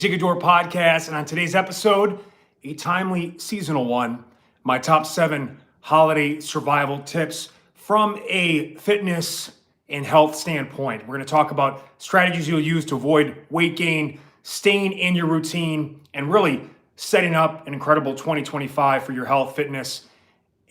BJ Gaddour podcast, and on today's episode, a timely seasonal one, my top 7 holiday survival tips from a fitness and health standpoint. We're going to talk about strategies you'll use to avoid weight gain, staying in your routine, and really setting up an incredible 2025 for your health, fitness,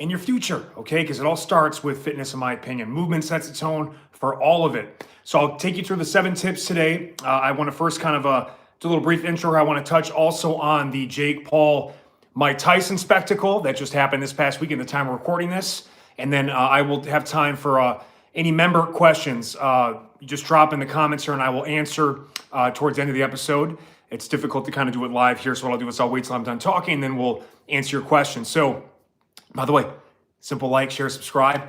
and your future, okay? Because it all starts with fitness, in my opinion. Movement sets the tone for all of it. So I'll take you through the 7 tips today. I want to first kind of do a little brief intro. I want to touch also on the Jake Paul, Mike Tyson spectacle that just happened this past week in the time we're recording this. And then I will have time for any member questions. You just drop in the comments here and I will answer towards the end of the episode. It's difficult to kind of do it live here. So what I'll do is I'll wait till I'm done talking and then we'll answer your questions. So by the way, simple like, share, subscribe.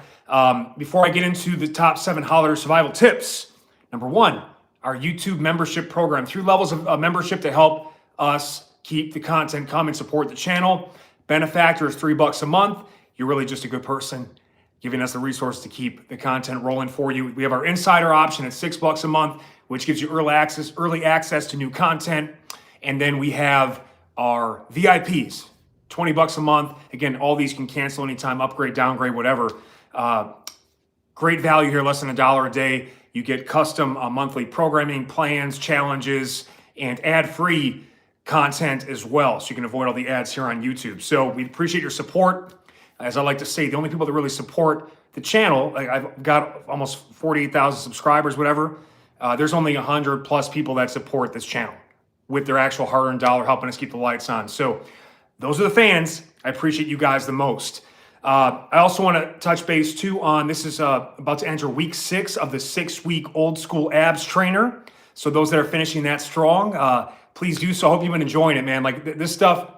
Before I get into the top 7 holiday survival tips, number 1, our YouTube membership program. 3 levels of membership to help us keep the content coming, support the channel. Benefactor is $3 a month. You're really just a good person giving us the resource to keep the content rolling for you. We have our insider option at $6 a month, which gives you early access to new content. And then we have our VIPs, $20 a month. Again, all these can cancel anytime, upgrade, downgrade, whatever. Great value here, less than $1 a day. You get custom monthly programming plans, challenges, and ad-free content as well. So you can avoid all the ads here on YouTube. So we appreciate your support. As I like to say, the only people that really support the channel, like I've got almost 48,000 subscribers, whatever. There's only 100 plus people that support this channel with their actual hard-earned dollar helping us keep the lights on. So those are the fans. I appreciate you guys the most. I also want to touch base too on, this is about to enter week 6 of the 6-week old school abs trainer. So those that are finishing that strong, please do so. I hope you've been enjoying it, man. Like this stuff,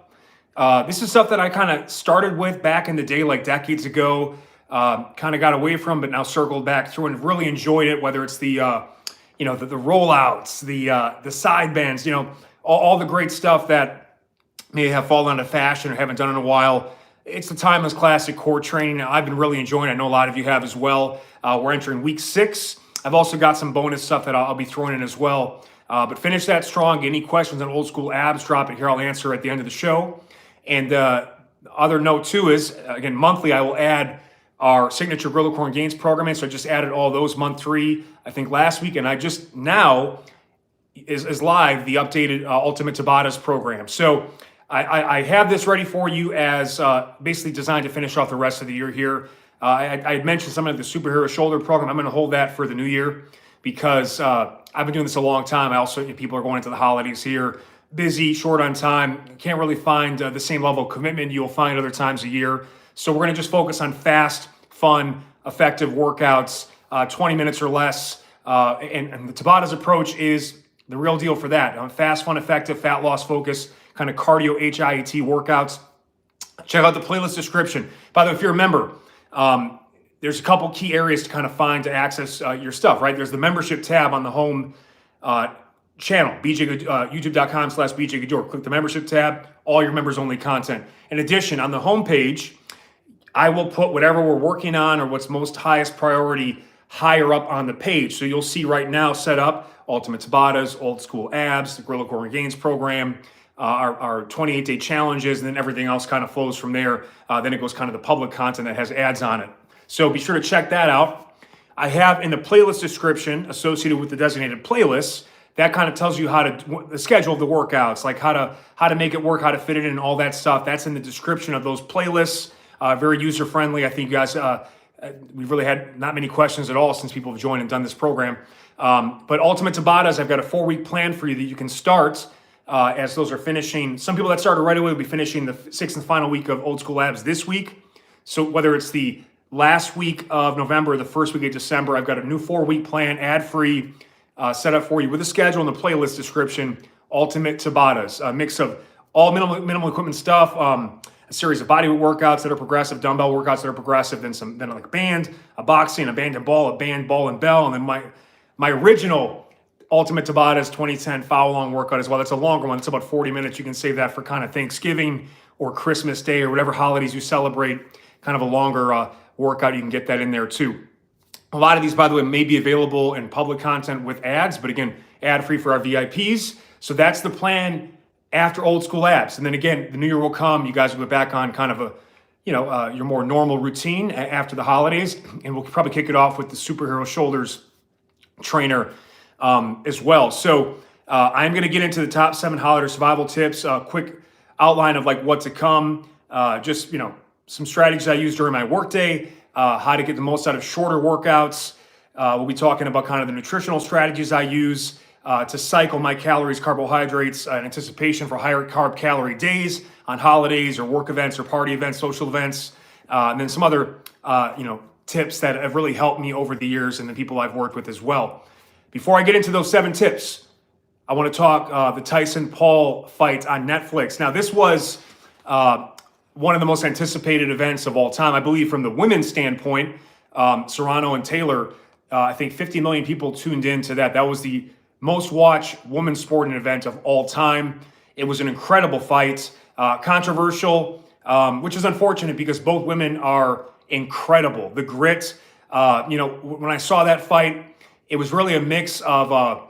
this is stuff that I kind of started with back in the day, like decades ago, kind of got away from, but now circled back through and really enjoyed it. Whether it's the rollouts, the side bends, all the great stuff that may have fallen out of fashion or haven't done in a while. It's the timeless classic core training. I've been really enjoying it. I know a lot of you have as well. We're entering week 6. I've also got some bonus stuff that I'll be throwing in as well. But finish that strong. Any questions on old school abs, drop it here. I'll answer at the end of the show. And the other note too is, again, monthly, I will add our signature Gorilla Core and Gains programming. So I just added all those month 3, I think last week. And I just now is live, the updated Ultimate Tabatas program. So I have this ready for you as basically designed to finish off the rest of the year here. I had mentioned some of the superhero shoulder program. I'm going to hold that for the new year because I've been doing this a long time. I also, people are going into the holidays here, busy, short on time, can't really find the same level of commitment you'll find other times a year. So we're going to just focus on fast, fun, effective workouts, 20 minutes or less. And the Tabatas approach is the real deal for that. Fast, fun, effective, fat loss focus, kind of cardio HIIT workouts. Check out the playlist description. By the way, if you're a member, there's a couple key areas to kind of find to access your stuff, right? There's the membership tab on the home channel, youtube.com/BJ Gaddour. Click the membership tab, all your members only content. In addition, on the home page, I will put whatever we're working on or what's most highest priority higher up on the page. So you'll see right now set up Ultimate Tabatas, Old School Abs, the Gorilla Core and Gains program, our 28-day challenges, and then everything else kind of flows from there. Then it goes kind of the public content that has ads on it. So be sure to check that out. I have in the playlist description associated with the designated playlists, that kind of tells you how to the schedule of the workouts, like how to make it work, how to fit it in, all that stuff. That's in the description of those playlists. Very user-friendly. I think you guys, we've really had not many questions at all since people have joined and done this program. But Ultimate Tabatas, I've got a 4-week plan for you that you can start as those are finishing. Some people that started right away will be finishing the 6th and final week of Old School Abs this week. So whether it's the last week of November or the first week of December, I've got a new 4-week plan, ad-free, set up for you with a schedule in the playlist description. Ultimate Tabatas, a mix of all minimal equipment stuff, a series of bodyweight workouts that are progressive, dumbbell workouts that are progressive, then like a band, a boxing, a band and ball, a band, ball, and bell, and then my original Ultimate Tabatas 2010 foul-along workout as well. That's a longer one. It's about 40 minutes. You can save that for kind of Thanksgiving or Christmas Day or whatever holidays you celebrate. Kind of a longer workout. You can get that in there too. A lot of these, by the way, may be available in public content with ads, but again, ad-free for our VIPs. So that's the plan after Old School Abs. And then again, the new year will come. You guys will be back on kind of a, your more normal routine after the holidays. And we'll probably kick it off with the Superhero Shoulders trainer as well. So I'm going to get into the top 7 holiday survival tips, quick outline of like what to come, just, some strategies I use during my workday, how to get the most out of shorter workouts. We'll be talking about kind of the nutritional strategies I use to cycle my calories, carbohydrates, in anticipation for higher carb calorie days on holidays or work events or party events, social events, and then some other, tips that have really helped me over the years and the people I've worked with as well. Before I get into those 7 tips, I want to talk the Tyson Paul fight on Netflix. Now, this was one of the most anticipated events of all time, I believe, from the women's standpoint. Serrano and Taylor, I think 50 million people tuned in to that. That was the most watched women's sporting event of all time. It was an incredible fight, controversial, which is unfortunate because both women are incredible. The grit, when I saw that fight, it was really a mix of,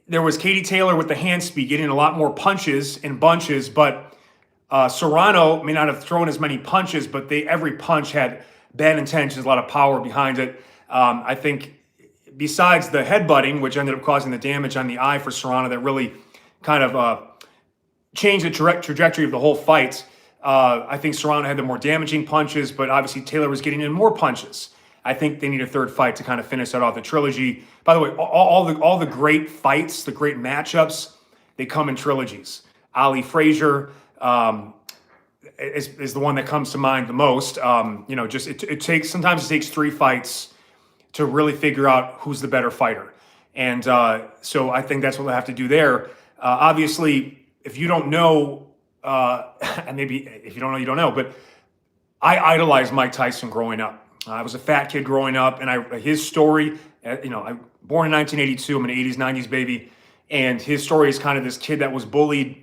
there was Katie Taylor with the hand speed getting a lot more punches in bunches, but Serrano may not have thrown as many punches, but every punch had bad intentions, a lot of power behind it. I think besides the headbutting, which ended up causing the damage on the eye for Serrano, that really kind of changed the trajectory of the whole fight. I think Serrano had the more damaging punches, but obviously Taylor was getting in more punches. I think they need a third fight to kind of finish that off the trilogy. By the way, all the great fights, the great matchups, they come in trilogies. Ali Frazier is the one that comes to mind the most. Sometimes it takes 3 fights to really figure out who's the better fighter. And so I think that's what we'll have to do there. Obviously, if you don't know, and maybe if you don't know, you don't know, but I idolized Mike Tyson growing up. I was a fat kid growing up, and his story, I'm born in 1982. I'm an 80s, 90s baby. And his story is kind of this kid that was bullied,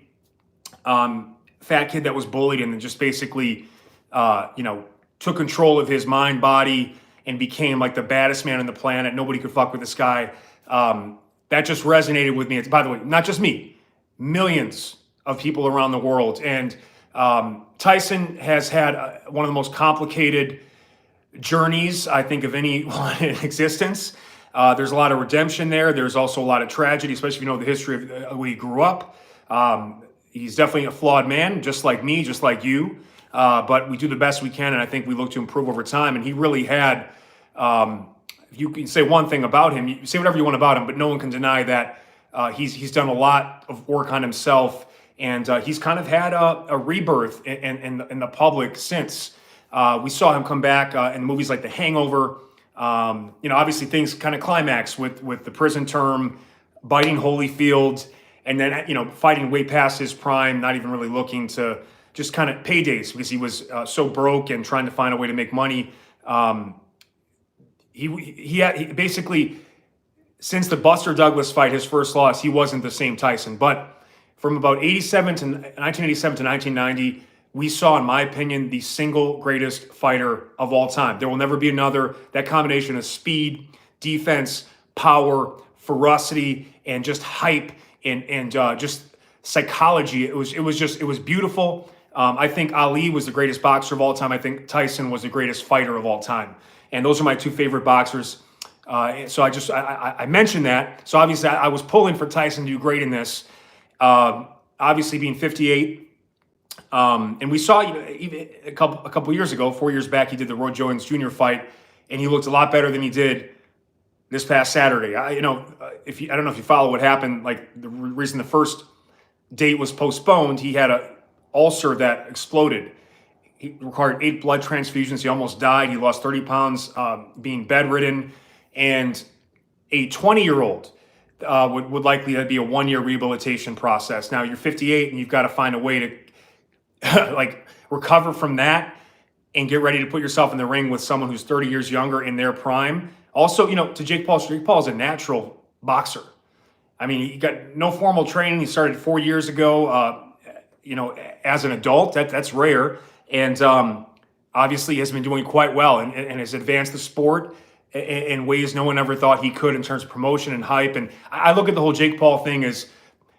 fat kid that was bullied, and then just basically, took control of his mind, body, and became like the baddest man on the planet. Nobody could fuck with this guy. That just resonated with me. It's, by the way, not just me, millions of people around the world. And Tyson has had one of the most complicated journeys, I think, of anyone in existence. There's a lot of redemption there. There's also a lot of tragedy, especially if you know the history of where he grew up. He's definitely a flawed man, just like me, just like you. But we do the best we can, and I think we look to improve over time. And he really had, if you can say one thing about him, you say whatever you want about him, but no one can deny that he's done a lot of work on himself, and he's kind of had a rebirth in the public since. We saw him come back in movies like The Hangover. Obviously things kind of climax with the prison term, biting Holyfield, and then, fighting way past his prime, not even really looking to just kind of paydays because he was so broke and trying to find a way to make money. He basically, since the Buster Douglas fight, his first loss, he wasn't the same Tyson. But from about 1987 to 1990, we saw, in my opinion, the single greatest fighter of all time. There will never be another. That combination of speed, defense, power, ferocity, and just hype and just psychology. It was beautiful. I think Ali was the greatest boxer of all time. I think Tyson was the greatest fighter of all time. And those are my 2 favorite boxers. So I mentioned that. So obviously I was pulling for Tyson to do great in this. Obviously being 58. And we saw even a couple years ago, 4 years back, he did the Roy Jones Jr. fight, and he looked a lot better than he did this past Saturday. I don't know if you follow what happened. Like the reason the first date was postponed, he had a ulcer that exploded. He required 8 blood transfusions. He almost died. He lost 30 pounds, being bedridden, and a 20-year-old would likely be a 1-year rehabilitation process. Now you're 58 and you've got to find a way to like recover from that and get ready to put yourself in the ring with someone who's 30 years younger in their prime. Also, to Jake Paul is a natural boxer. I mean, he got no formal training. He started 4 years ago, as an adult. That's rare. And obviously has been doing quite well and has advanced the sport in ways no one ever thought he could in terms of promotion and hype. And I look at the whole Jake Paul thing as,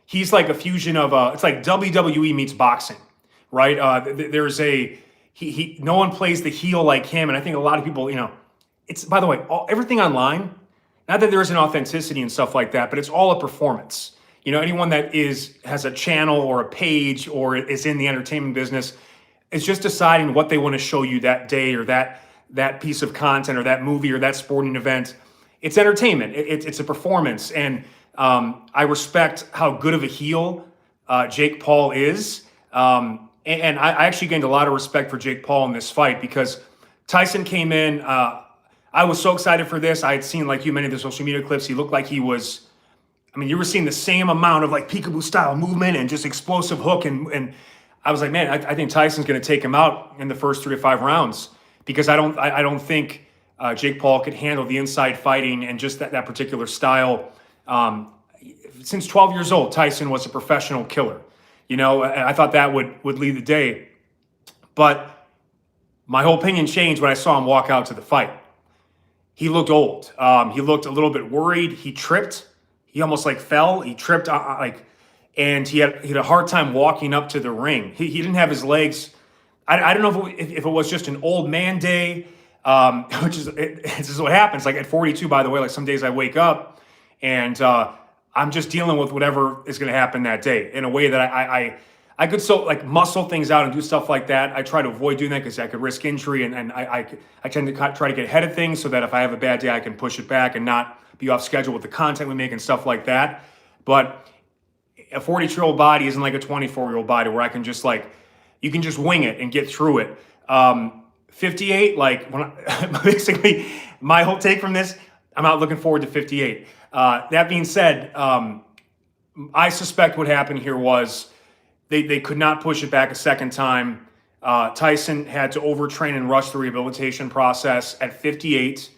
he's like a fusion of it's like WWE meets boxing, right? There's a he no one plays the heel like him, and I think a lot of people, it's, by the way, everything online. Not that there isn't authenticity and stuff like that, but it's all a performance. Anyone that has a channel or a page or is in the entertainment business is just deciding what they want to show you that day, or that piece of content, or that movie, or that sporting event. It's entertainment. It's a performance, and I respect how good of a heel Jake Paul is. And I actually gained a lot of respect for Jake Paul in this fight, because Tyson came in. I was so excited for this. I had seen, like you, many of the social media clips. He looked like he was, you were seeing the same amount of like peekaboo style movement and just explosive hook. And I was like, man, I think Tyson's going to take him out in the first 3 to 5 rounds, because I don't think Jake Paul could handle the inside fighting and just that particular style. Since 12 years old, Tyson was a professional killer. I thought that would lead the day. But my whole opinion changed when I saw him walk out to the fight. He looked old. He looked a little bit worried. He tripped. He almost fell. He tripped and he had a hard time walking up to the ring. He didn't have his legs. I don't know if it was just an old man day, which is this is what happens. Like at 42, by the way, some days I wake up and I'm just dealing with whatever is going to happen that day in a way that I could still muscle things out and do stuff like that. I try to avoid doing that because I could risk injury, and I tend to try to get ahead of things so that if I have a bad day, I can push it back and not be off schedule with the content we make and stuff like that. But a 42-year-old body isn't like a 24-year-old body where I can just you can just wing it and get through it. 58, basically my whole take from this, I'm not looking forward to 58. That being said, I suspect what happened here was they could not push it back a second time. Tyson had to overtrain and rush the rehabilitation process at 58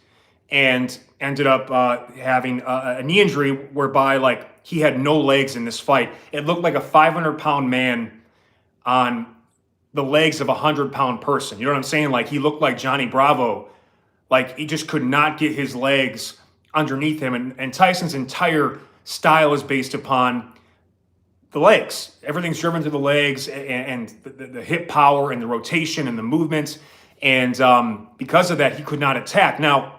and ended up having a knee injury whereby he had no legs in this fight. It looked like a 500-pound man on the legs of a 100-pound person. You know what I'm saying? He looked like Johnny Bravo. He just could not get his legs underneath him. And Tyson's entire style is based upon the legs. Everything's driven through the legs and the hip power and the rotation and the movement. And because of that, he could not attack. Now,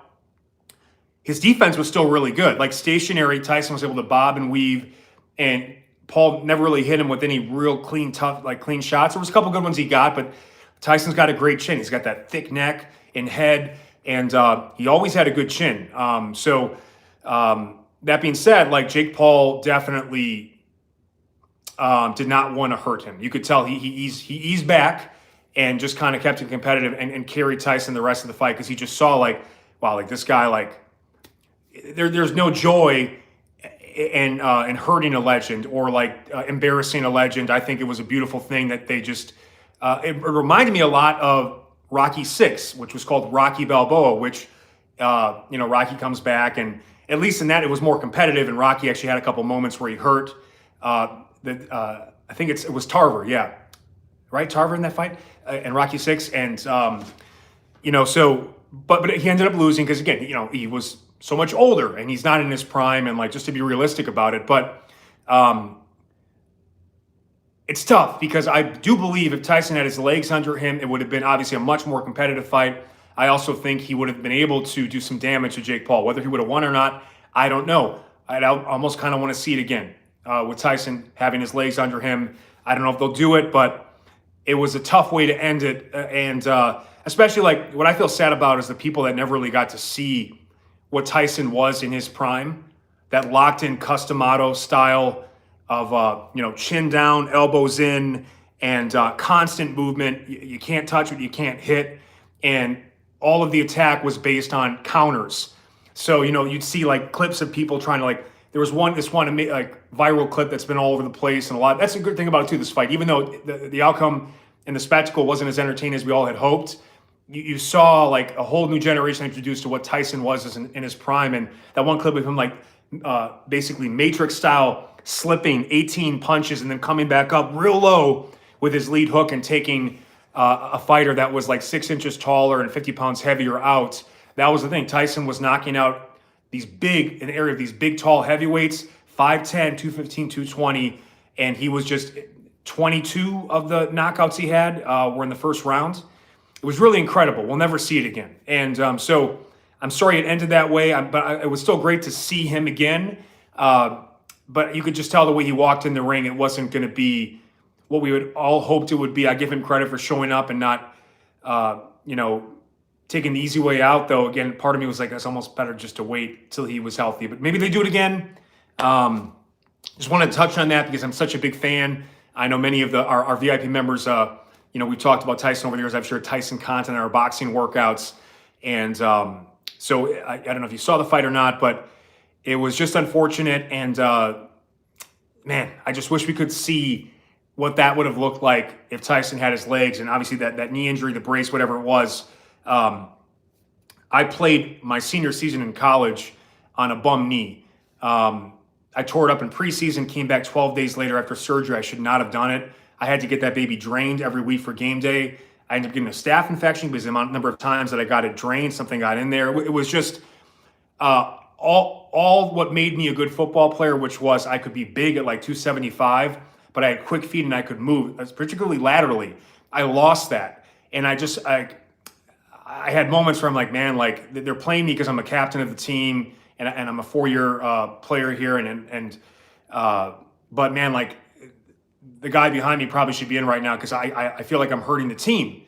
his defense was still really good. Stationary, Tyson was able to bob and weave, and Paul never really hit him with any real clean, tough, clean shots. There was a couple good ones he got, but Tyson's got a great chin. He's got that thick neck and head, and he always had a good chin. That being said, Jake Paul definitely did not want to hurt him. You could tell he eased back and just kind of kept it competitive and carried Tyson the rest of the fight, because he just saw wow, this guy, there's no joy in hurting a legend or embarrassing a legend. I think it was a beautiful thing that they just it reminded me a lot of Rocky VI, which was called Rocky Balboa, which Rocky comes back, and at least in that it was more competitive, and Rocky actually had a couple moments where he hurt I think it was Tarver, yeah, right, Tarver in that fight, and Rocky VI, and but he ended up losing because, again, he was so much older and he's not in his prime, and just to be realistic about it. But it's tough, because I do believe if Tyson had his legs under him, it would have been obviously a much more competitive fight. I also think he would have been able to do some damage to Jake Paul. Whether he would have won or not, I don't know. I almost kind of want to see it again with Tyson having his legs under him. I don't know if they'll do it, but it was a tough way to end it. And especially what I feel sad about is the people that never really got to see what Tyson was in his prime, that locked-in Customato style of chin down, elbows in, and constant movement. You can't touch it, you can't hit, and all of the attack was based on counters. So you'd see clips of people trying to there was this one viral clip that's been all over the place, and a lot. That's a good thing about it too. This fight, even though the outcome and the spectacle wasn't as entertaining as we all had hoped, you saw a whole new generation introduced to what Tyson was in his prime. And that one clip of him basically Matrix style slipping 18 punches and then coming back up real low with his lead hook and taking a fighter that was 6 inches taller and 50 pounds heavier out. That was the thing. Tyson was knocking out these big tall heavyweights 5'10", 215, 220, and he was just 22 of the knockouts he had were in the first round. It was really incredible. We'll never see it again. And so I'm sorry it ended that way, but it was still great to see him again. But you could just tell the way he walked in the ring, it wasn't going to be what we would all hoped it would be. I give him credit for showing up and not, taking the easy way out. Though, again, part of me was like, it's almost better just to wait till he was healthy. But maybe they do it again. Just want to touch on that because I'm such a big fan. I know many of our VIP members, we talked about Tyson over the years. I've shared Tyson content on our boxing workouts. And so I don't know if you saw the fight or not, but it was just unfortunate. And man, I just wish we could see what that would have looked like if Tyson had his legs. And obviously that knee injury, the brace, whatever it was. I played my senior season in college on a bum knee. I tore it up in preseason, came back 12 days later after surgery. I should not have done it. I had to get that baby drained every week for game day. I ended up getting a staph infection because the number of times that I got it drained, something got in there. It was just all what made me a good football player, which was I could be big at like 275, but I had quick feet and I could move, particularly laterally. I lost that. And I had moments where I'm like, man, like they're playing me because I'm a captain of the team and I'm a 4-year player here. But man, like the guy behind me probably should be in right now because I feel like I'm hurting the team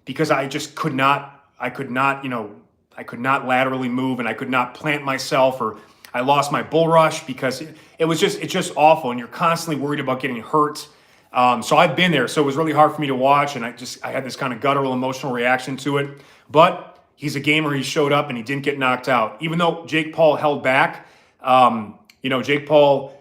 because I just could not laterally move and I could not plant myself, or I lost my bull rush because it's just awful. And you're constantly worried about getting hurt. So I've been there. So it was really hard for me to watch. And I had this kind of guttural emotional reaction to it, but he's a gamer. He showed up and he didn't get knocked out, even though Jake Paul held back. Jake Paul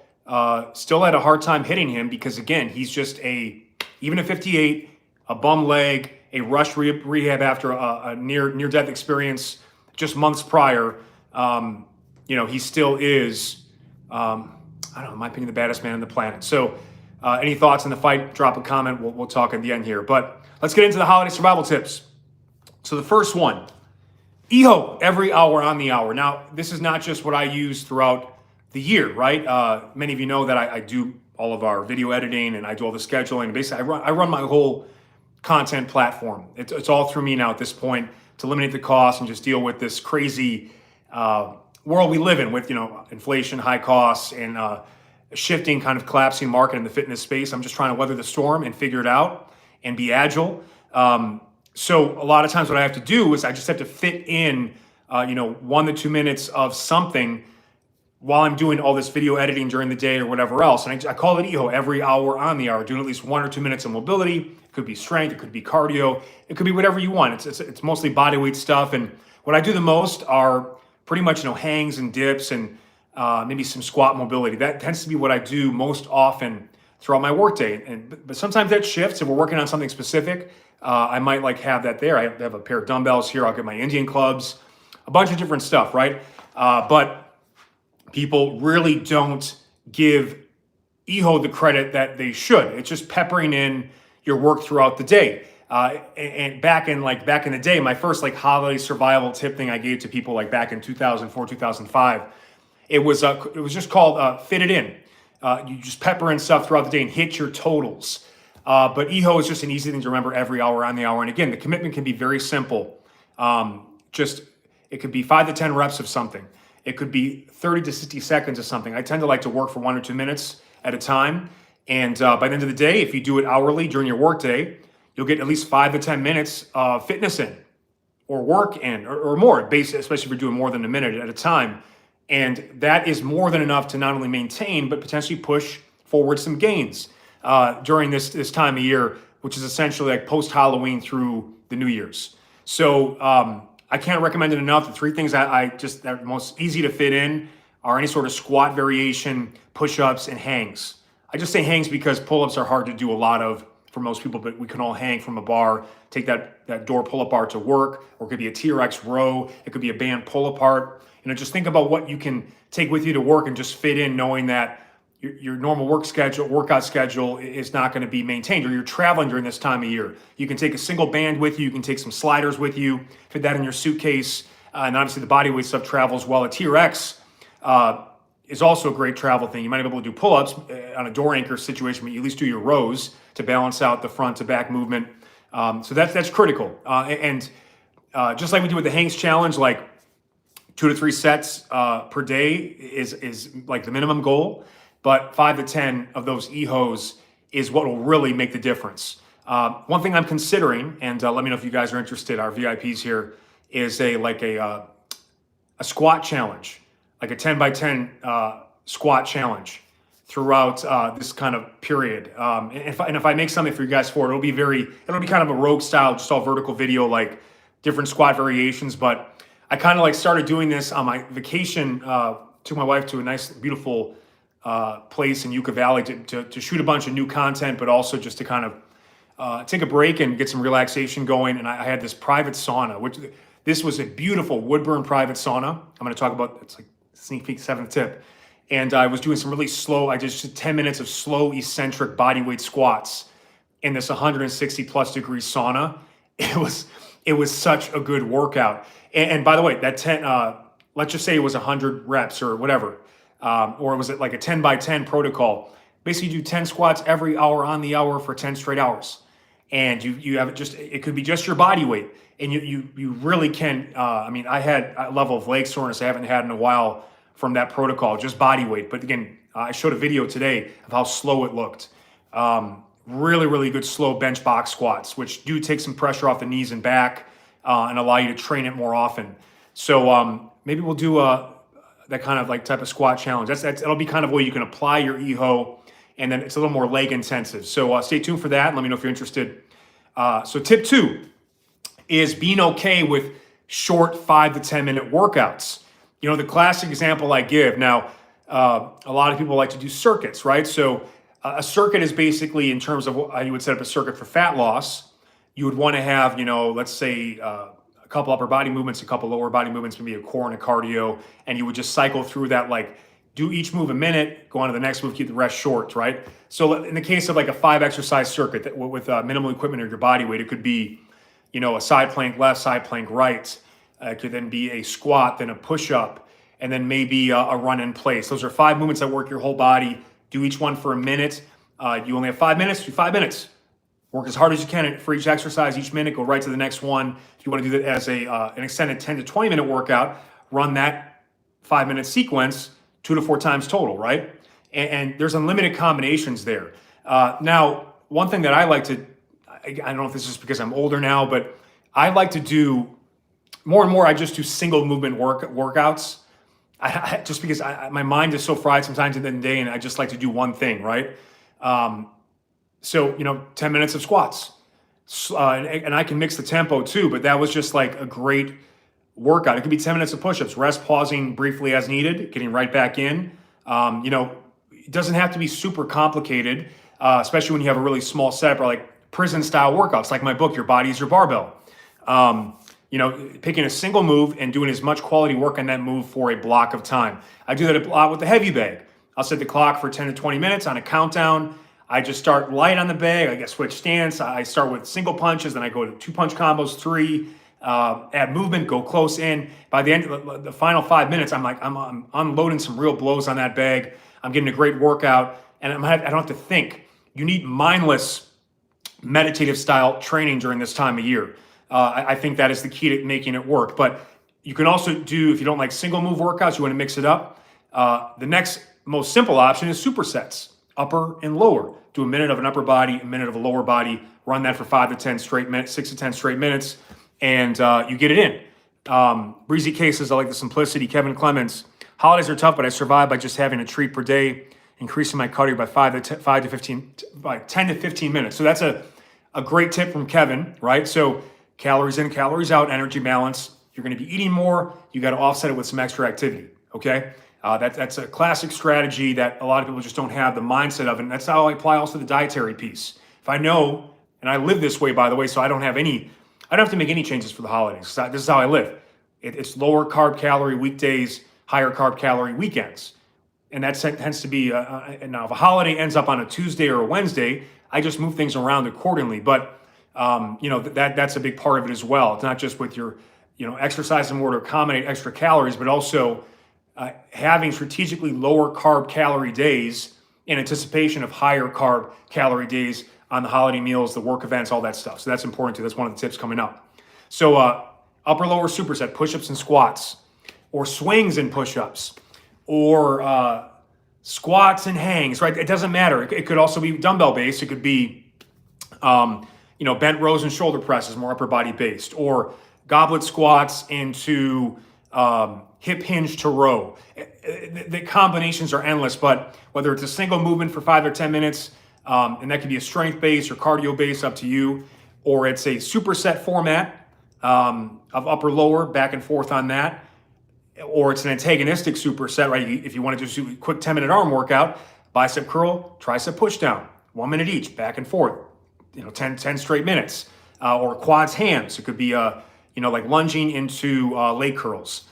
still had a hard time hitting him because, again, he's just even a 58, a bum leg, a rush rehab after a near-death experience just months prior. He still is, in my opinion, the baddest man on the planet. So any thoughts on the fight, drop a comment. We'll talk at the end here. But let's get into the holiday survival tips. So the first one, EHO, every hour on the hour. Now, this is not just what I use throughout the year, right? Many of you know that I do all of our video editing and I do all the scheduling. Basically, I run my whole content platform. It's all through me now at this point to eliminate the cost and just deal with this crazy world we live in with, inflation, high costs, and shifting kind of collapsing market in the fitness space. I'm just trying to weather the storm and figure it out and be agile. So a lot of times what I have to do is I just have to fit in, 1 to 2 minutes of something while I'm doing all this video editing during the day or whatever else. And I call it EHO, every hour on the hour, doing at least 1 or 2 minutes of mobility. It could be strength, it could be cardio, it could be whatever you want. It's mostly body weight stuff. And what I do the most are pretty much, hangs and dips and maybe some squat mobility. That tends to be what I do most often throughout my workday. But sometimes that shifts. If we're working on something specific, I might have that there. I have a pair of dumbbells here. I'll get my Indian clubs, a bunch of different stuff, right? But people really don't give EHO the credit that they should. It's just peppering in your work throughout the day. And back in the day, my first holiday survival tip thing I gave to people back in 2004, 2005, it was just called fit it in. You just pepper in stuff throughout the day and hit your totals. But EHO is just an easy thing to remember every hour on the hour. And again, the commitment can be very simple. It could be 5 to 10 reps of something. It could be 30 to 60 seconds of something. I tend to like to work for 1 or 2 minutes at a time. And by the end of the day, if you do it hourly during your workday, you'll get at least 5 to 10 minutes of fitness in or work in or more, especially if you're doing more than a minute at a time. And that is more than enough to not only maintain, but potentially push forward some gains during this time of year, which is essentially post-Halloween through the New Year's. So I can't recommend it enough. The 3 things that are most easy to fit in are any sort of squat variation, push-ups, and hangs. I just say hangs because pull-ups are hard to do a lot of for most people, but we can all hang from a bar, take that door pull-up bar to work, or it could be a TRX row, it could be a band pull-apart. Just think about what you can take with you to work and just fit in, knowing that your normal workout schedule is not going to be maintained, or you're traveling during this time of year. You can take a single band with you. You can take some sliders with you, fit that in your suitcase. And obviously the body weight stuff travels well. A TRX, is also a great travel thing. You might be able to do pull-ups on a door anchor situation, but you at least do your rows to balance out the front to back movement. So that's critical. And just like we do with the Hanks challenge, like 2 to 3 sets per day is like the minimum goal, but 5 to 10 of those EHOs is what will really make the difference. One thing I'm considering, and let me know if you guys are interested, our VIPs here, is a squat challenge, like a 10 by 10 squat challenge throughout this kind of period. And if I make something for you guys for it, it'll be kind of a rogue style, just all vertical video, like different squat variations. But I kind of like started doing this on my vacation, took my wife to a nice, beautiful place in Yucca Valley to shoot a bunch of new content, but also just to kind of take a break and get some relaxation going. And I had this private sauna, which this was a beautiful wood-burn private sauna. I'm going to talk about, it's like sneak peek 7th tip. And I was doing some really slow, I just did 10 minutes of slow eccentric bodyweight squats in this 160 plus degree sauna. It was such a good workout. And by the way, that 10, let's just say it was 100 reps or whatever, or was it like a 10 by 10 protocol? Basically, you do 10 squats every hour on the hour for 10 straight hours. And you have it could be just your body weight. And you really can, I had a level of leg soreness I haven't had in a while from that protocol, just body weight. But again, I showed a video today of how slow it looked. Really, really good slow bench box squats, which do take some pressure off the knees and back and allow you to train it more often. So maybe we'll do that kind of like type of squat challenge. That'll be kind of where you can apply your EHO, and then it's a little more leg intensive. So stay tuned for that. Let me know if you're interested. So tip 2 is being okay with short 5 to 10 minute workouts. You know, the classic example I give now, a lot of people like to do circuits, right? So a circuit is basically, in terms of how you would set up a circuit for fat loss, you would want to have, let's say a couple upper body movements, a couple lower body movements, maybe a core and a cardio, and you would just cycle through that, like do each move a minute, go on to the next move, keep the rest short, right? So in the case of like a 5 exercise circuit with minimal equipment or your body weight, it could be, a side plank left, side plank right. It could then be a squat, then a push-up, and then maybe a run in place. Those are 5 movements that work your whole body. Do each one for a minute. You only have 5 minutes, do 5 minutes. Work as hard as you can for each exercise, each minute, go right to the next one. If you want to do that as an extended 10 to 20 minute workout, run that 5-minute sequence 2 to 4 times total, right? And there's unlimited combinations there. Now, one thing that I like to, I don't know if this is because I'm older now, but I like to do more and more, I just do single movement workouts. Just because my mind is so fried sometimes in the day, and I just like to do one thing, right? So 10 minutes of squats. And I can mix the tempo too, but that was just like a great workout. It could be 10 minutes of push-ups, rest, pausing briefly as needed, getting right back in. It doesn't have to be super complicated, especially when you have a really small setup or like prison style workouts, like my book, Your Body is Your Barbell. Picking a single move and doing as much quality work on that move for a block of time. I do that a lot with the heavy bag. I'll set the clock for 10 to 20 minutes on a countdown. I just start light on the bag. I get switch stance. I start with single punches, then I go to 2-punch combos, 3, add movement, go close in. By the end of the final 5 minutes, I'm unloading some real blows on that bag. I'm getting a great workout, and I don't have to think. You need mindless, meditative style training during this time of year. I think that is the key to making it work. But you can also do, if you don't like single move workouts, you want to mix it up. The next most simple option is supersets, upper and lower. Do a minute of an upper body, a minute of a lower body. Run that for 5 to 10 straight minutes, 6 to 10 straight minutes, and you get it in. Breezy Cases, I like the simplicity. Kevin Clements, holidays are tough, but I survive by just having a treat per day, increasing my cardio by 10 to 15 minutes. So that's a great tip from Kevin, right? So calories in, calories out, energy balance. You're going to be eating more. You got to offset it with some extra activity. Okay. That's a classic strategy that a lot of people just don't have the mindset of. And that's how I apply also the dietary piece. If I know, and I live this way, by the way, so I don't have to make any changes for the holidays. This is how I live. It's lower carb calorie weekdays, higher carb calorie weekends. And that tends to be, now if a holiday ends up on a Tuesday or a Wednesday, I just move things around accordingly. But that's a big part of it as well. It's not just with your, exercise in order to accommodate extra calories, but also having strategically lower carb calorie days in anticipation of higher carb calorie days on the holiday meals, the work events, all that stuff. So that's important too. That's one of the tips coming up. So upper lower superset, push-ups and squats, or swings and push-ups, or squats and hangs, right? It doesn't matter. It could also be dumbbell based. It could be, bent rows and shoulder presses, more upper body based, or goblet squats into hip hinge to row. The combinations are endless, but whether it's a single movement for 5 or 10 minutes, and that could be a strength based or cardio based, up to you, or it's a superset format of upper lower, back and forth on that, or it's an antagonistic superset, right? If you want to just do a quick 10-minute arm workout, bicep curl, tricep push down, 1 minute each, back and forth, 10 straight minutes, or quads hams. It could be like lunging into leg curls.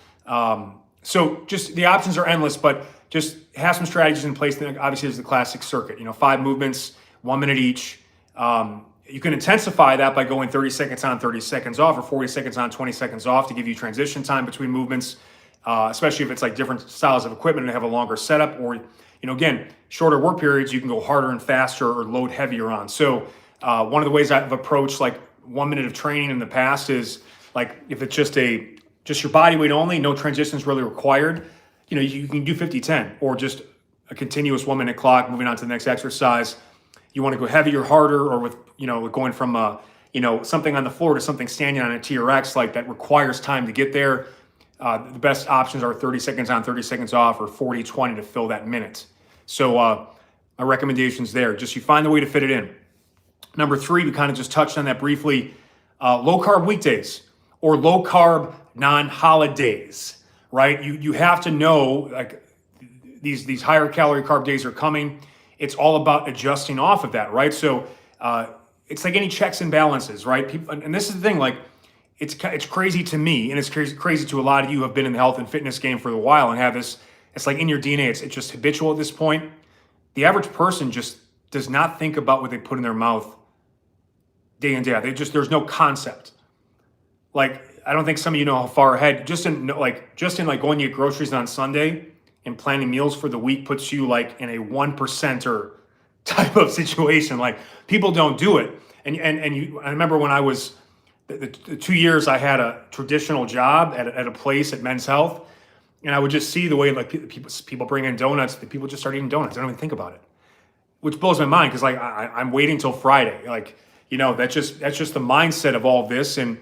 So just the options are endless, but just have some strategies in place. Obviously, there's the classic circuit, 5 movements, 1 minute each. You can intensify that by going 30 seconds on, 30 seconds off, or 40 seconds on, 20 seconds off to give you transition time between movements, especially if it's like different styles of equipment and have a longer setup, or, again, shorter work periods, you can go harder and faster or load heavier on. So one of the ways I've approached like 1 minute of training in the past is like, if it's just your body weight only, no transitions really required, you can do 50-10, or just a continuous 1 minute clock moving on to the next exercise. You want to go heavier, harder, or with, going from, something on the floor to something standing on a TRX, like that requires time to get there. The best options are 30 seconds on, 30 seconds off, or 40-20 to fill that minute. So my recommendations there, just you find the way to fit it in. Number 3, we kind of just touched on that briefly, low carb weekdays or low carb non-holidays, right? You have to know, like, these higher calorie carb days are coming. It's all about adjusting off of that, right? So it's like any checks and balances, right? People, and this is the thing, like, it's crazy to me, and it's crazy to a lot of you who have been in the health and fitness game for a while and have this, it's like in your DNA, it's just habitual at this point. The average person just does not think about what they put in their mouth day in, day out. There's no concept. Like, I don't think some of you know how far ahead, just in going to get groceries on Sunday and planning meals for the week puts you like in a 1%er type of situation. Like, people don't do it. I remember when I was, the 2 years I had a traditional job at a place at Men's Health, and I would just see the way like people bring in donuts, the people just start eating donuts. I don't even think about it, which blows my mind, because like I'm waiting till Friday. Like, that's just the mindset of all this. And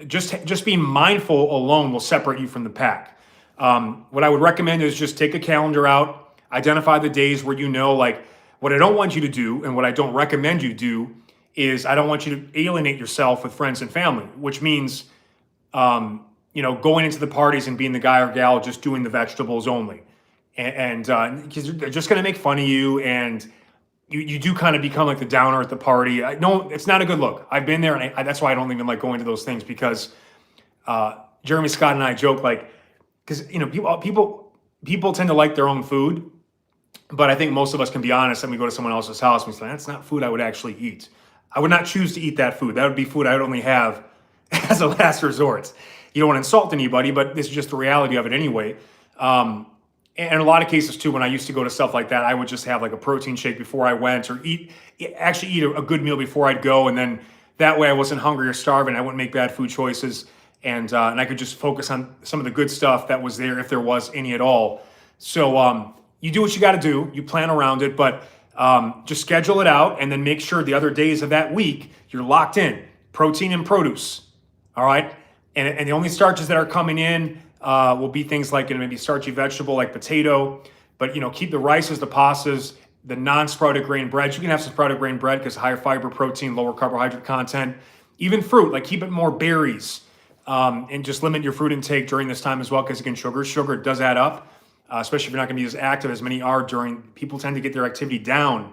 just being mindful alone will separate you from the pack. What I would recommend is just take a calendar out, identify the days where like, what I don't want you to do and what I don't recommend you do is I don't want you to alienate yourself with friends and family, which means, going into the parties and being the guy or gal just doing the vegetables only. And because they're just going to make fun of you, and you do kind of become like the downer at the party. No, it's not a good look. I've been there, and that's why I don't even like going to those things, because Jeremy Scott and I joke, like, because people tend to like their own food, but I think most of us can be honest, and we go to someone else's house and we say, that's not food I would actually eat. I would not choose to eat that food. That would be food I would only have as a last resort. You don't want to insult anybody, but this is just the reality of it anyway. And in a lot of cases too, when I used to go to stuff like that, I would just have like a protein shake before I went, or eat a good meal before I'd go. And then that way I wasn't hungry or starving. I wouldn't make bad food choices. And I could just focus on some of the good stuff that was there, if there was any at all. So you do what you got to do. You plan around it, but just schedule it out, and then make sure the other days of that week, you're locked in. Protein and produce, all right? And the only starches that are coming in will be things like maybe starchy vegetable like potato, but keep the rices, the pastas, the non-sprouted grain breads. You can have some sprouted grain bread because higher fiber, protein, lower carbohydrate content. Even fruit, like keep it more berries, and just limit your fruit intake during this time as well, because again, sugar does add up, especially if you're not going to be as active as many are during. People tend to get their activity down,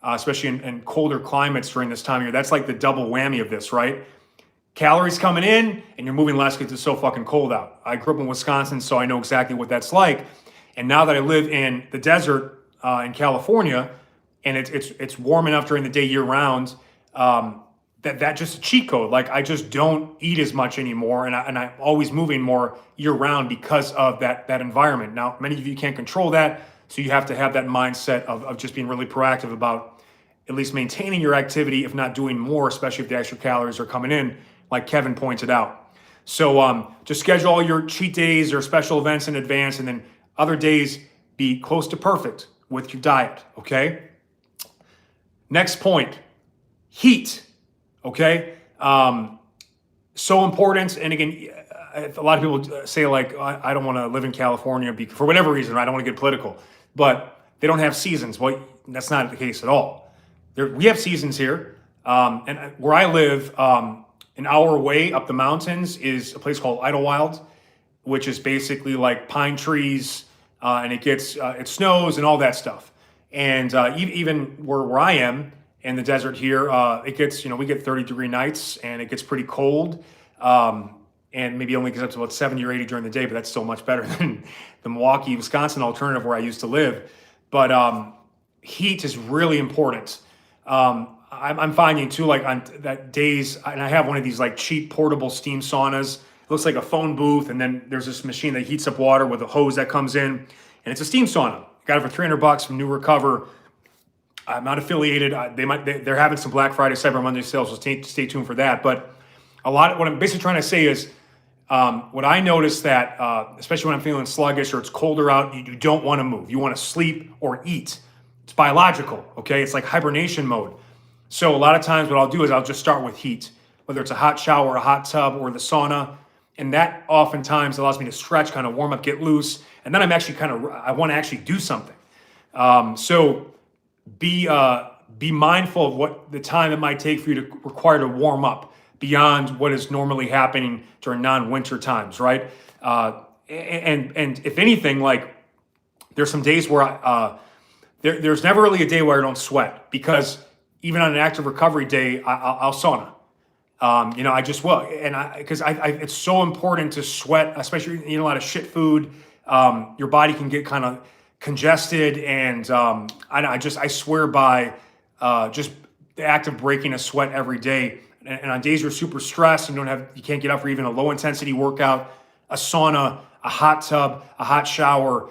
especially in colder climates during this time of year. That's like the double whammy of this, right? Calories coming in, and you're moving less because it's so fucking cold out. I grew up in Wisconsin, so I know exactly what that's like. And now that I live in the desert in California, and it's warm enough during the day year round, that just a cheat code. Like I just don't eat as much anymore, and I'm always moving more year round because of that environment. Now, many of you can't control that, so you have to have that mindset of just being really proactive about at least maintaining your activity, if not doing more, especially if the extra calories are coming in, like Kevin pointed out. So just schedule all your cheat days or special events in advance, and then other days be close to perfect with your diet. Okay. Next point, heat. Okay. So important. And again, a lot of people say like, I don't want to live in California for whatever reason. I don't want to get political, but they don't have seasons. Well, that's not the case at all. We have seasons here. And where I live, an hour away up the mountains is a place called Idlewild, which is basically like pine trees, and it snows and all that stuff. And even where I am in the desert here, it gets, we get 30-degree nights, and it gets pretty cold. And maybe only gets up to about 70 or 80 during the day, but that's still much better than the Milwaukee, Wisconsin alternative where I used to live. But heat is really important. I'm finding too, like on that days, and I have one of these like cheap portable steam saunas. It looks like a phone booth, and then there's this machine that heats up water with a hose that comes in, and it's a steam sauna. Got it for $300 from New Recover. I'm not affiliated. They're having some Black Friday, Cyber Monday sales, so stay tuned for that. But what I'm basically trying to say is, what I noticed that, especially when I'm feeling sluggish or it's colder out, you don't want to move. You want to sleep or eat. It's biological, okay? It's like hibernation mode. So a lot of times what I'll do is I'll just start with heat, whether it's a hot shower, a hot tub, or the sauna. And that oftentimes allows me to stretch, kind of warm up, get loose. And then I want to actually do something. So be mindful of what the time it might take for you to require to warm up beyond what is normally happening during non-winter times, right? And if anything, like there's some days where there's never really a day where I don't sweat, because even on an active recovery day, I'll sauna. I just will, and because it's so important to sweat, especially eating a lot of shit food. Your body can get kind of congested, and I swear by just the act of breaking a sweat every day. And on days you're super stressed and you can't get up for even a low intensity workout, a sauna, a hot tub, a hot shower,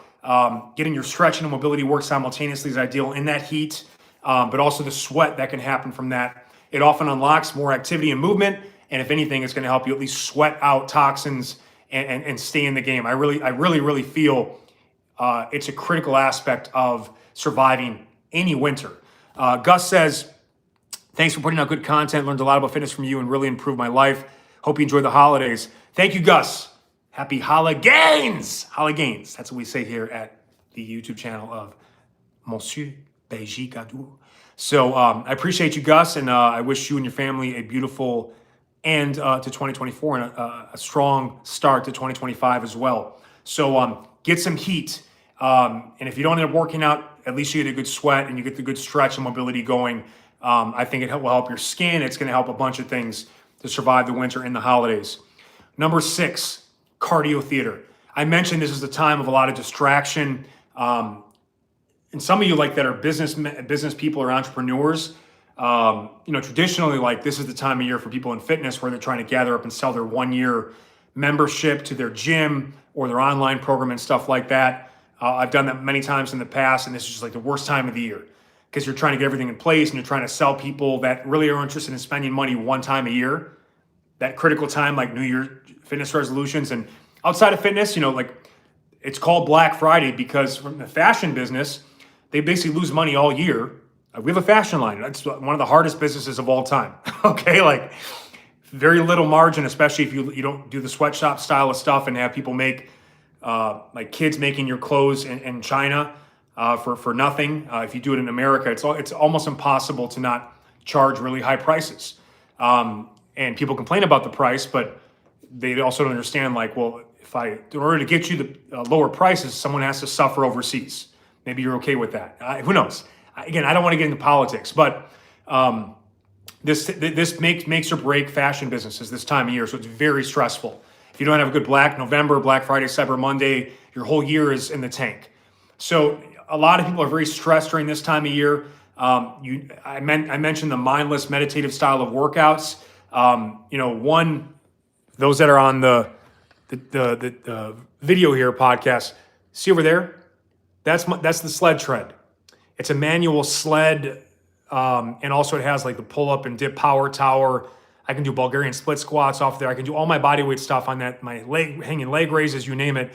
getting your stretching and mobility work simultaneously is ideal in that heat. But also the sweat that can happen from that. It often unlocks more activity and movement. And if anything, it's going to help you at least sweat out toxins and stay in the game. I really feel it's a critical aspect of surviving any winter. Gus says, thanks for putting out good content. Learned a lot about fitness from you and really improved my life. Hope you enjoy the holidays. Thank you, Gus. Happy holidays. Holidays. That's what we say here at the YouTube channel of Monsieur BJ Gaddour. So I appreciate you, Gus, and I wish you and your family a beautiful end to 2024 and a strong start to 2025 as well. So get some heat. And if you don't end up working out, at least you get a good sweat and you get the good stretch and mobility going. I think it will help your skin. It's going to help a bunch of things to survive the winter and the holidays. Number 6, cardio theater. I mentioned this is a time of a lot of distraction. And some of you like that are business people or entrepreneurs, traditionally, like this is the time of year for people in fitness where they're trying to gather up and sell their 1-year membership to their gym or their online program and stuff like that. I've done that many times in the past, and this is just like the worst time of the year because you're trying to get everything in place and you're trying to sell people that really are interested in spending money one time a year, that critical time like New Year fitness resolutions. And outside of fitness, like it's called Black Friday because from the fashion business, they basically lose money all year. We have a fashion line. That's one of the hardest businesses of all time. Okay, like very little margin, especially if you don't do the sweatshop style of stuff and have people make like kids making your clothes in China for nothing. If you do it in America, it's almost impossible to not charge really high prices. And people complain about the price, but they also don't understand like, well, in order to get you the lower prices, someone has to suffer overseas. Maybe you're okay with that. Who knows? Again, I don't want to get into politics, but this makes or break fashion businesses this time of year, so it's very stressful. If you don't have a good Black Friday, Cyber Monday, your whole year is in the tank. So a lot of people are very stressed during this time of year. I mentioned the mindless meditative style of workouts. Those that are on the video here podcast, see over there, that's the sled tread. It's a manual sled, and also it has like the pull up and dip power tower. I can do Bulgarian split squats off there. I can do all my body weight stuff on that, my hanging leg raises, you name it.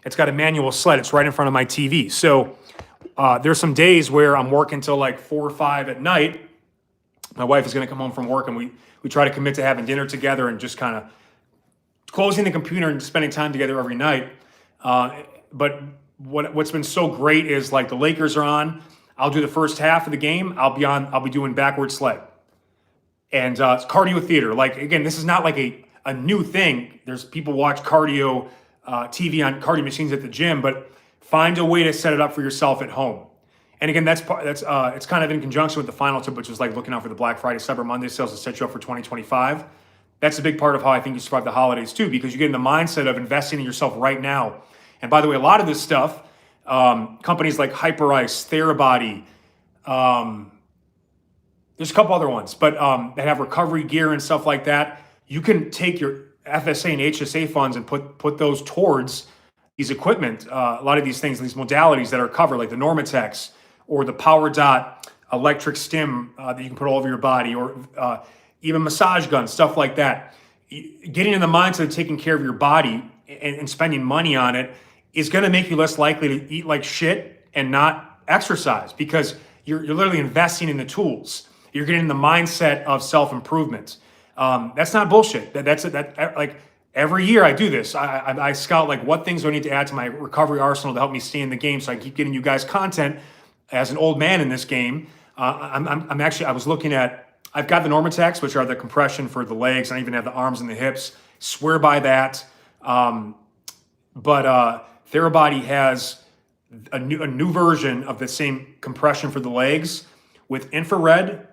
It's got a manual sled. It's right in front of my TV. So there's some days where I'm working till like 4 or 5 at night. My wife is going to come home from work, and we try to commit to having dinner together and just kind of closing the computer and spending time together every night. But what's been so great is like the Lakers are on. I'll do the first half of the game. I'll be doing backward sled. And it's cardio theater. Like, again, this is not like a new thing. There's people watch cardio TV on cardio machines at the gym, but find a way to set it up for yourself at home. And again, it's kind of in conjunction with the final tip, which is like looking out for the Black Friday, Cyber Monday sales to set you up for 2025. That's a big part of how I think you survive the holidays too, because you get in the mindset of investing in yourself right now. And by the way, a lot of this stuff, companies like Hyperice, Therabody, there's a couple other ones, but that have recovery gear and stuff like that. You can take your FSA and HSA funds and put those towards these equipment. A lot of these things, these modalities that are covered, like the Normatex or the Power Dot electric stim that you can put all over your body, or even massage guns, stuff like that. Getting in the mindset of taking care of your body and spending money on it is going to make you less likely to eat like shit and not exercise, because you're literally investing in the tools. You're getting in the mindset of self-improvement. That's not bullshit. Like every year I do this. I scout like what things do I need to add to my recovery arsenal to help me stay in the game, so I can keep getting you guys content as an old man in this game. I was looking at, I've got the Normatex, which are the compression for the legs. I even have the arms and the hips. Swear by that. But Therabody has a new version of the same compression for the legs with infrared,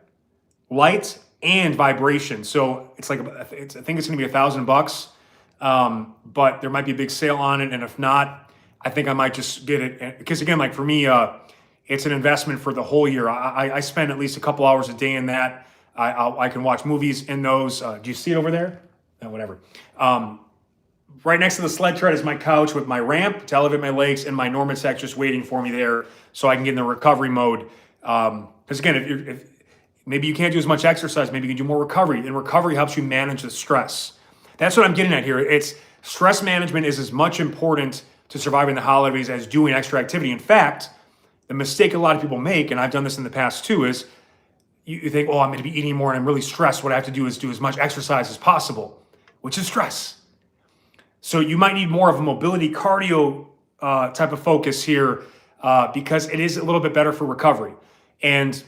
light, and vibration. So it's like, I think it's going to be $1,000, but there might be a big sale on it. And if not, I think I might just get it. Because again, like for me, it's an investment for the whole year. I spend at least a couple hours a day in that. I can watch movies in those. Do you see it over there? No, whatever. Right next to the sled tread is my couch with my ramp to elevate my legs, and my Normatex just waiting for me there so I can get in the recovery mode. Because again, if maybe you can't do as much exercise, maybe you can do more recovery, and recovery helps you manage the stress. That's what I'm getting at here. It's stress management is as much important to surviving the holidays as doing extra activity. In fact, the mistake a lot of people make, and I've done this in the past too, is you think, oh, I'm going to be eating more and I'm really stressed. What I have to do is do as much exercise as possible, which is stress. So you might need more of a mobility cardio type of focus here, because it is a little bit better for recovery. And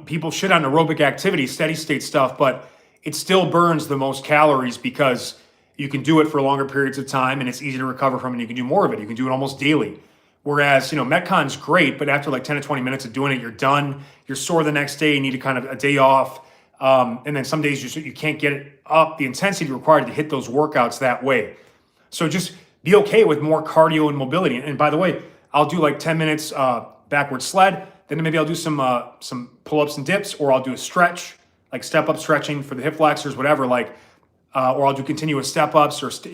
people shit on aerobic activity, steady state stuff, but it still burns the most calories because you can do it for longer periods of time and it's easy to recover from, and you can do more of it. You can do it almost daily. Whereas, Metcon's great, but after like 10 to 20 minutes of doing it, you're done. You're sore the next day. You need kind of a day off. And then some days you can't get it up the intensity required to hit those workouts that way. So just be okay with more cardio and mobility. And by the way, I'll do like 10 minutes backward sled. Then maybe I'll do some pull-ups and dips, or I'll do a stretch, like step-up stretching for the hip flexors, whatever. Or I'll do continuous step-ups, or if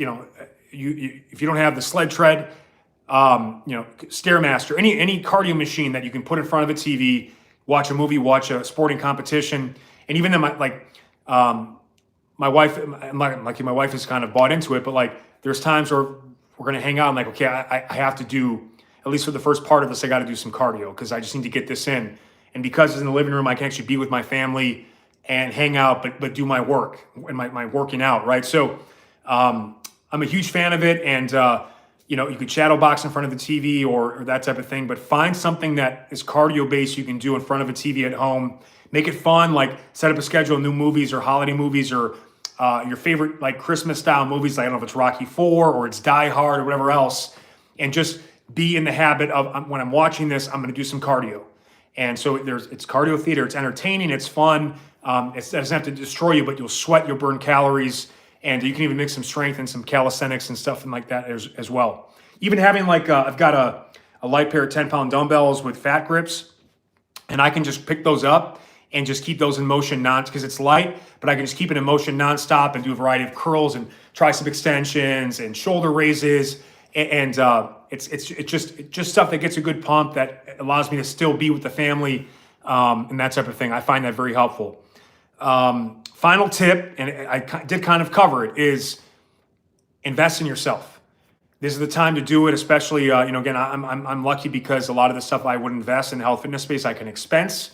you don't have the sled tread, Stairmaster, any cardio machine that you can put in front of a TV, watch a movie, watch a sporting competition. And even then, my wife, my wife has kind of bought into it, but like there's times where we're going to hang out and like, okay, I have to do, at least for the first part of this, I got to do some cardio because I just need to get this in. And because it's in the living room, I can actually be with my family and hang out, but do my work and my working out, right? So I'm a huge fan of it. And, you could shadow box in front of the TV or that type of thing, but find something that is cardio based you can do in front of a TV at home. Make it fun, like set up a schedule of new movies or holiday movies, or your favorite like Christmas style movies. Like, I don't know if it's Rocky IV or it's Die Hard or whatever else, and just be in the habit of, when I'm watching this, I'm going to do some cardio. And so it's cardio theater. It's entertaining. It's fun. It doesn't have to destroy you, but you'll sweat, you'll burn calories, and you can even mix some strength and some calisthenics and stuff like that as well. Even having like I've got a light pair of 10-pound dumbbells with fat grips, and I can just pick those up and just keep those in motion because it's light, but I can just keep it in motion nonstop and do a variety of curls and tricep extensions and shoulder raises. And it's just stuff that gets a good pump that allows me to still be with the family and that type of thing. I find that very helpful. Final tip, and I did kind of cover it, is invest in yourself. This is the time to do it, especially, again, I'm lucky because a lot of the stuff I would invest in the health fitness space, I can expense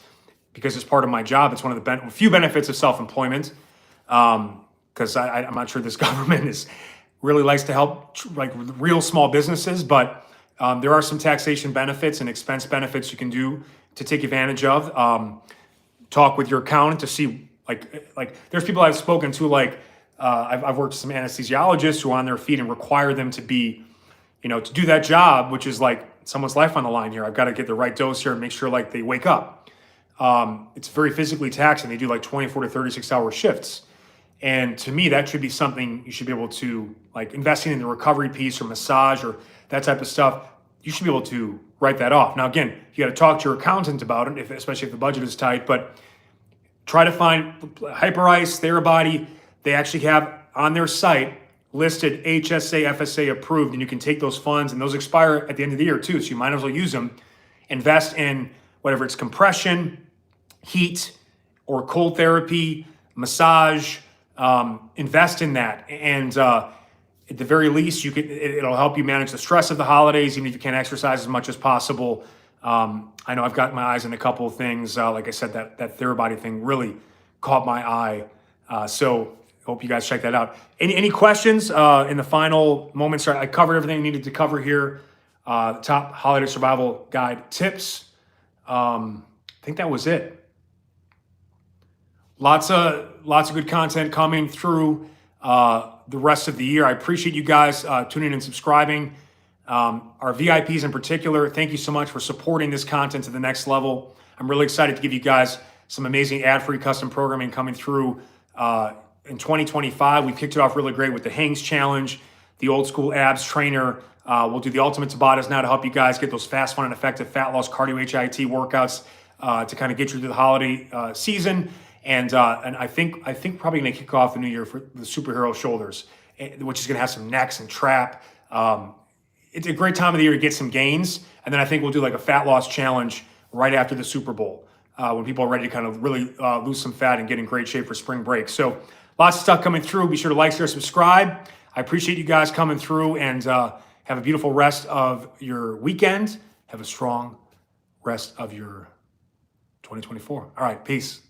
because it's part of my job. It's one of the few benefits of self-employment, because I'm not sure this government really likes to help like real small businesses, but there are some taxation benefits and expense benefits you can do to take advantage of. Talk with your accountant to see, like there's people I've spoken to, like I've worked with some anesthesiologists who are on their feet and require them to be, to do that job, which is like someone's life on the line here. I've got to get the right dose here and make sure like they wake up. It's very physically taxing. They do like 24 to 36 hour shifts. And to me, that should be something you should be able to, like investing in the recovery piece or massage or that type of stuff. You should be able to write that off. Now, again, you got to talk to your accountant about it, especially if the budget is tight, but try to find Hyperice, Therabody. They actually have on their site listed HSA, FSA approved, and you can take those funds, and those expire at the end of the year too. So you might as well use them. Invest in whatever it's compression, heat, or cold therapy, massage. Invest in that, and at the very least, it'll help you manage the stress of the holidays, even if you can't exercise as much as possible. I know I've got my eyes on a couple of things. Like I said, that Therabody thing really caught my eye. So hope you guys check that out. Any questions in the final moments? I covered everything I needed to cover here. Top holiday survival guide tips. I think that was it. Lots of good content coming through the rest of the year. I appreciate you guys tuning in and subscribing. Our VIPs in particular, thank you so much for supporting this content to the next level. I'm really excited to give you guys some amazing ad-free custom programming coming through in 2025. We kicked it off really great with the Hangs Challenge, the old school abs trainer. We'll do the Ultimate Tabatas now to help you guys get those fast, fun, and effective fat loss cardio HIIT workouts to kind of get you through the holiday season. And I think probably going to kick off the new year for the superhero shoulders, which is going to have some necks and trap. It's a great time of the year to get some gains. And then I think we'll do like a fat loss challenge right after the Super Bowl when people are ready to kind of really lose some fat and get in great shape for spring break. So lots of stuff coming through. Be sure to like, share, subscribe. I appreciate you guys coming through, and have a beautiful rest of your weekend. Have a strong rest of your 2024. All right, peace.